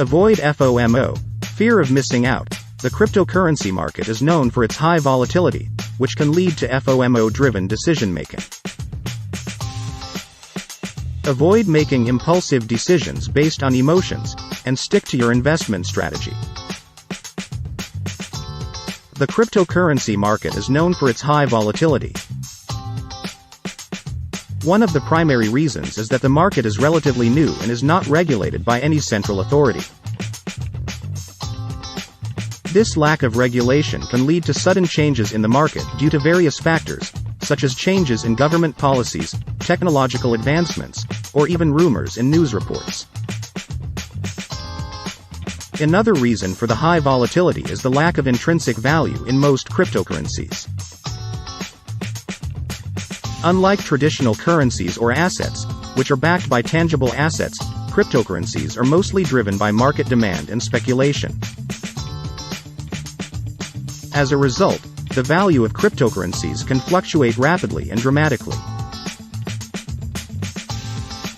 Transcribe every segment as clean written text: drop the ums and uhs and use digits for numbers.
Avoid FOMO, fear of missing out. The cryptocurrency market is known for its high volatility, which can lead to FOMO-driven decision-making. Avoid making impulsive decisions based on emotions, and stick to your investment strategy. The cryptocurrency market is known for its high volatility. One of the primary reasons is that the market is relatively new and is not regulated by any central authority. This lack of regulation can lead to sudden changes in the market due to various factors, such as changes in government policies, technological advancements, or even rumors in news reports. Another reason for the high volatility is the lack of intrinsic value in most cryptocurrencies. Unlike traditional currencies or assets, which are backed by tangible assets, cryptocurrencies are mostly driven by market demand and speculation. As a result, the value of cryptocurrencies can fluctuate rapidly and dramatically.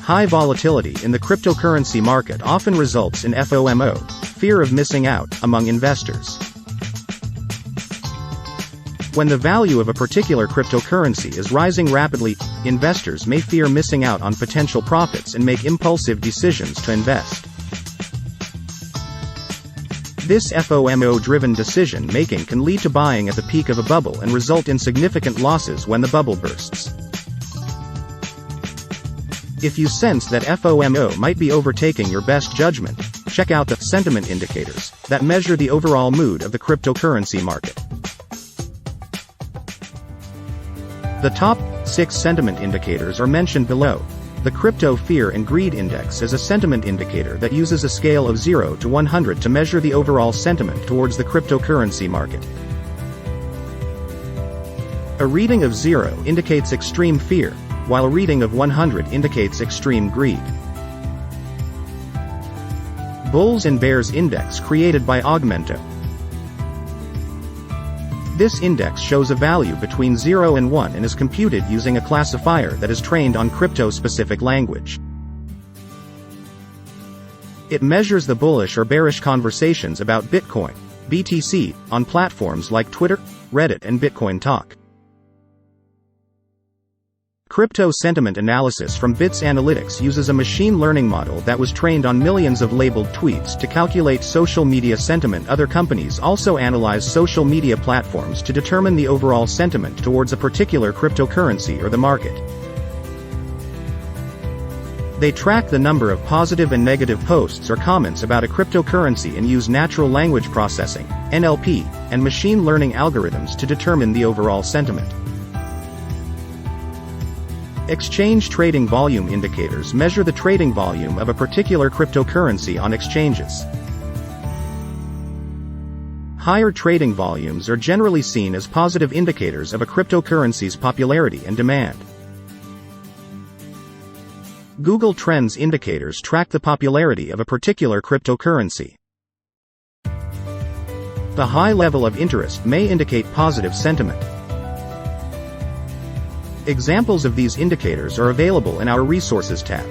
High volatility in the cryptocurrency market often results in FOMO, fear of missing out, among investors. When the value of a particular cryptocurrency is rising rapidly, investors may fear missing out on potential profits and make impulsive decisions to invest. This FOMO-driven decision-making can lead to buying at the peak of a bubble and result in significant losses when the bubble bursts. If you sense that FOMO might be overtaking your best judgment, check out the sentiment indicators that measure the overall mood of the cryptocurrency market. The top 6 sentiment indicators are mentioned below. The Crypto Fear and Greed Index is a sentiment indicator that uses a scale of 0 to 100 to measure the overall sentiment towards the cryptocurrency market. A reading of 0 indicates extreme fear, while a reading of 100 indicates extreme greed. Bulls and Bears Index created by Augmento. This index shows a value between 0 and 1 and is computed using a classifier that is trained on crypto-specific language. It measures the bullish or bearish conversations about Bitcoin, BTC, on platforms like Twitter, Reddit and Bitcoin Talk. Crypto sentiment analysis from Bits Analytics uses a machine learning model that was trained on millions of labeled tweets to calculate social media sentiment. Other companies also analyze social media platforms to determine the overall sentiment towards a particular cryptocurrency or the market. They track the number of positive and negative posts or comments about a cryptocurrency and use natural language processing, NLP, and machine learning algorithms to determine the overall sentiment. Exchange trading volume indicators measure the trading volume of a particular cryptocurrency on exchanges. Higher trading volumes are generally seen as positive indicators of a cryptocurrency's popularity and demand. Google Trends indicators track the popularity of a particular cryptocurrency. The high level of interest may indicate positive sentiment. Examples of these indicators are available in our Resources tab.